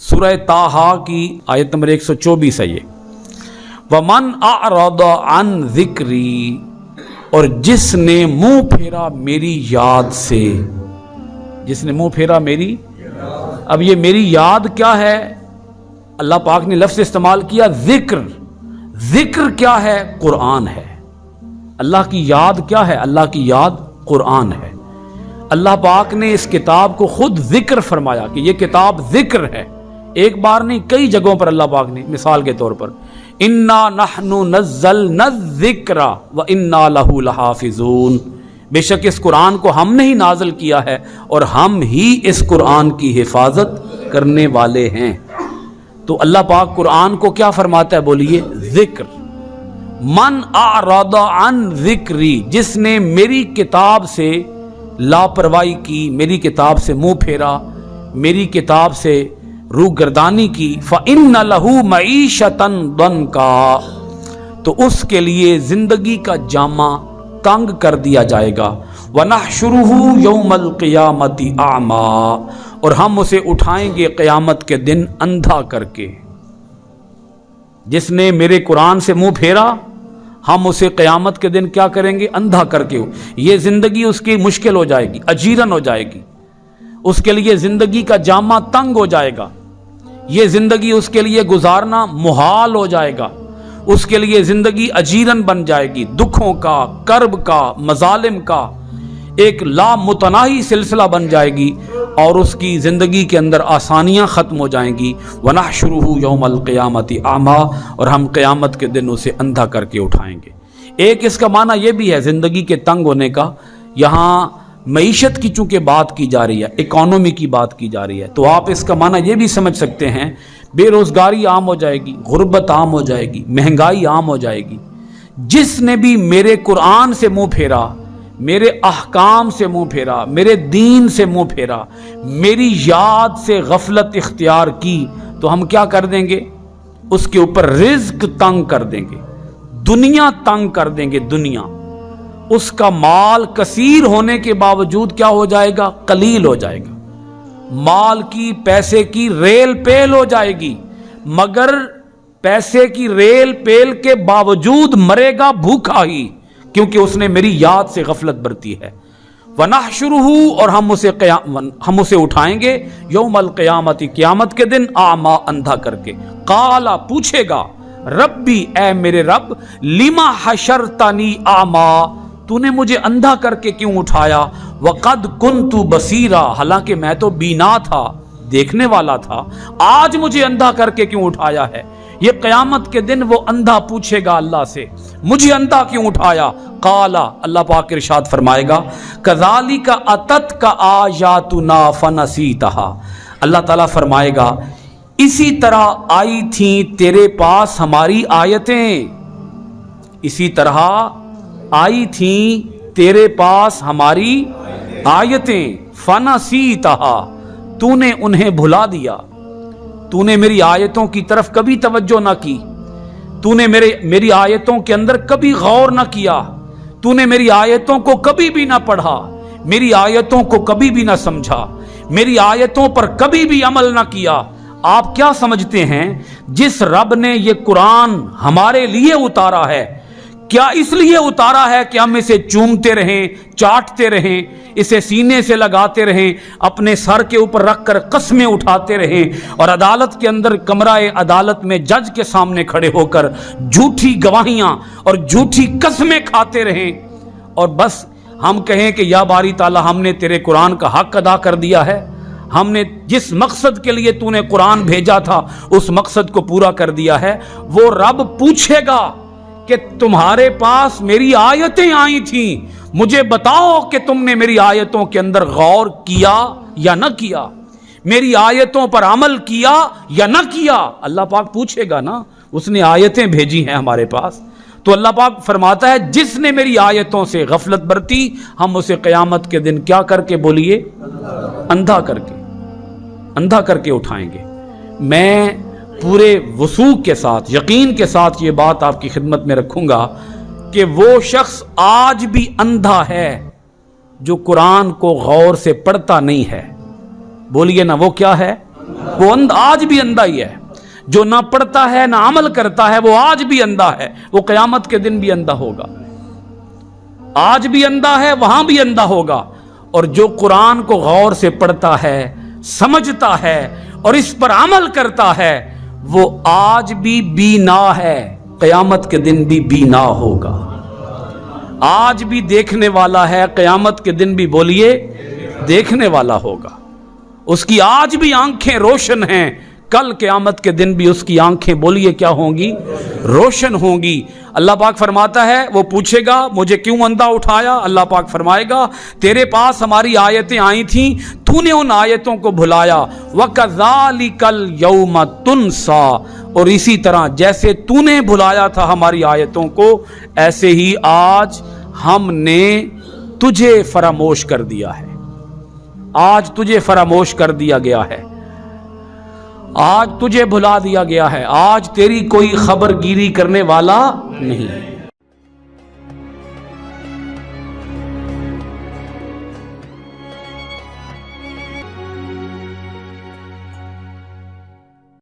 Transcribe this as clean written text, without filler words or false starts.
सूरह ताहा की आयत नंबर 124 है ये। वमन अअरद अन ज़िक्री, और जिसने मुंह फेरा मेरी याद से, जिसने मुंह फेरा मेरी। अब ये मेरी याद क्या है? अल्लाह पाक ने लफ्ज़ इस्तेमाल किया ज़िक्र। ज़िक्र क्या है? कुरान है। अल्लाह की याद क्या है? अल्लाह की याद कुरान है। अल्लाह पाक ने इस किताब को खुद ज़िक्र फरमाया कि ये किताब ज़िक्र है। एक बार नहीं, कई जगहों पर अल्लाह पाक ने, मिसाल के तौर पर इन्ना नहनु नज़्ज़लना ज़िक्रा व इन्ना लहू लहाफ़िज़ून, बेशक इस कुरान को हमने ही नाज़िल किया है और हम ही इस कुरान की हिफाजत करने वाले हैं। तो अल्लाह पाक कुरान को क्या फरमाता है? बोलिए ज़िक्र। मन अअरद अन ज़िक्री, जिसने मेरी किताब से लापरवाही की, मेरी किताब से मुंह फेरा, मेरी किताब से रूगर्दानी की, फ़इन्न लहू मईशतन दनका, तो उसके लिए जिंदगी का जामा तंग कर दिया जाएगा। वनहशुरुहु यौमल क़ियामति आमा, और हम उसे उठाएंगे क़यामत के दिन अंधा करके। जिसने मेरे कुरान से मुंह फेरा, हम उसे क़यामत के दिन क्या करेंगे? अंधा करके। ये जिंदगी उसकी मुश्किल हो जाएगी, अजीरन हो जाएगी, उसके लिए जिंदगी का जामा तंग हो जाएगा, ये जिंदगी उसके लिए गुजारना मुहाल हो जाएगा, उसके लिए जिंदगी अजीरन बन जाएगी, दुखों का, कर्ब का, मजालिम का एक लामुतनाही सिलसिला बन जाएगी और उसकी ज़िंदगी के अंदर आसानियाँ ख़त्म हो जाएंगी। वनहशुरुहु यौमल क़ियामति आमा, और हम क़यामत के दिन उसे अंधा करके उठाएंगे। एक इसका माना यह भी है ज़िंदगी के तंग होने का। यहाँ मईशत की चूँकि बात की जा रही है, इकॉनमी की बात की जा रही है, तो आप इसका माना यह भी समझ सकते हैं बेरोज़गारी आम हो जाएगी, गुर्बत आम हो जाएगी, महंगाई आम हो जाएगी। जिसने भी मेरे कुरान से मुँह फेरा, मेरे अहकाम से मुंह फेरा, मेरे दीन से मुंह फेरा, मेरी याद से गफलत इख्तियार की, तो हम क्या कर देंगे? उसके ऊपर रिज्क तंग कर देंगे, दुनिया तंग कर देंगे। दुनिया, उसका माल कसीर होने के बावजूद क्या हो जाएगा? कलील हो जाएगा। माल की, पैसे की रेल पेल हो जाएगी, मगर पैसे की रेल पेल के बावजूद मरेगा भूखा ही, क्योंकि उसने मेरी याद से गफलत बरती है। वनहशुरुहु, और हम उसे उठाएंगे यौमल क़ियामति, क़यामत के दिन आमा, अंधा करके। काला, पूछेगा, रब्बी, ए मेरे रब, लिमा हशरतनी आमा, तूने मुझे अंधा करके क्यों उठाया? वक़द कुन्तु बसीरा, हालांकि मैं तो बीना था, देखने वाला था, आज मुझे अंधा करके क्यों उठाया है? ये क़यामत के दिन वो अंधा पूछेगा अल्लाह से, मुझे अंधा क्यों उठाया? काला, अल्लाह पाक इरशाद फरमाएगा, कज़ालिका अततका आयातुना फनसीतहा, अल्लाह ताला फरमाएगा, इसी तरह आई थी तेरे पास हमारी आयतें, इसी तरह आई थी तेरे पास हमारी आयतें, फनसीतहा, तूने उन्हें भुला दिया, तूने मेरी आयतों की तरफ कभी तवज्जो ना की, तूने मेरी आयतों के अंदर कभी गौर ना किया, तूने मेरी आयतों को कभी भी ना पढ़ा, मेरी आयतों को कभी भी ना समझा, मेरी आयतों पर कभी भी अमल ना किया। आप क्या समझते हैं, जिस रब ने ये कुरान हमारे लिए उतारा है, क्या इसलिए उतारा है कि हम इसे चूमते रहें, चाटते रहें, इसे सीने से लगाते रहें, अपने सर के ऊपर रखकर कस्में उठाते रहें और अदालत के अंदर, कमराए अदालत में जज के सामने खड़े होकर झूठी गवाहियां और झूठी कस्में खाते रहें और बस हम कहें कि या बारी ताला, हमने तेरे कुरान का हक अदा कर दिया है, हमने जिस मकसद के लिए तूने कुरान भेजा था उस मकसद को पूरा कर दिया है? वो रब पूछेगा कि तुम्हारे पास मेरी आयतें आई थी, मुझे बताओ कि तुमने मेरी आयतों के अंदर गौर किया या न किया, मेरी आयतों पर अमल किया या न किया? अल्लाह पाक पूछेगा ना, उसने आयतें भेजी हैं हमारे पास। तो अल्लाह पाक फरमाता है, जिसने मेरी आयतों से गफलत बरती, हम उसे क़यामत के दिन क्या करके, बोलिए, अंधा करके उठाएंगे। मैं पूरे वसूख के साथ, यकीन के साथ ये बात आपकी खिदमत में रखूंगा कि वो शख्स आज भी अंधा है जो कुरान को गौर से पढ़ता नहीं है। बोलिए ना, वो क्या है? وہ آج بھی اندھا ہی ہے. جو نہ پڑھتا ہے نہ عمل کرتا ہے وہ آج بھی اندھا ہے، وہ قیامت کے دن بھی اندھا ہوگا. آج بھی اندھا ہے، وہاں بھی اندھا ہوگا. اور جو قرآن کو غور سے پڑھتا ہے، سمجھتا ہے اور اس پر عمل کرتا ہے، وہ آج بھی بینا ہے، قیامت کے دن بھی بینا ہوگا. آج بھی دیکھنے والا ہے، قیامت کے دن بھی بولیے دیکھنے والا ہوگا. اس کی آج بھی آنکھیں روشن ہیں، کل قیامت کے دن بھی اس کی آنکھیں بولیے کیا ہوں گی؟ روشن ہوں گی. اللہ پاک فرماتا ہے، وہ پوچھے گا مجھے کیوں اندھا اٹھایا؟ اللہ پاک فرمائے گا تیرے پاس ہماری آیتیں آئی تھیں، تو نے ان آیتوں کو بھلایا. وَكَذَلِكَ الْيَوْمَ تُنْسَى، اور اسی طرح جیسے تو نے بھلایا تھا ہماری آیتوں کو، ایسے ہی آج ہم نے تجھے فراموش کر دیا ہے. آج تجھے فراموش کر دیا گیا ہے، آج تجھے بھلا دیا گیا ہے، آج تیری کوئی خبر گیری کرنے والا نہیں.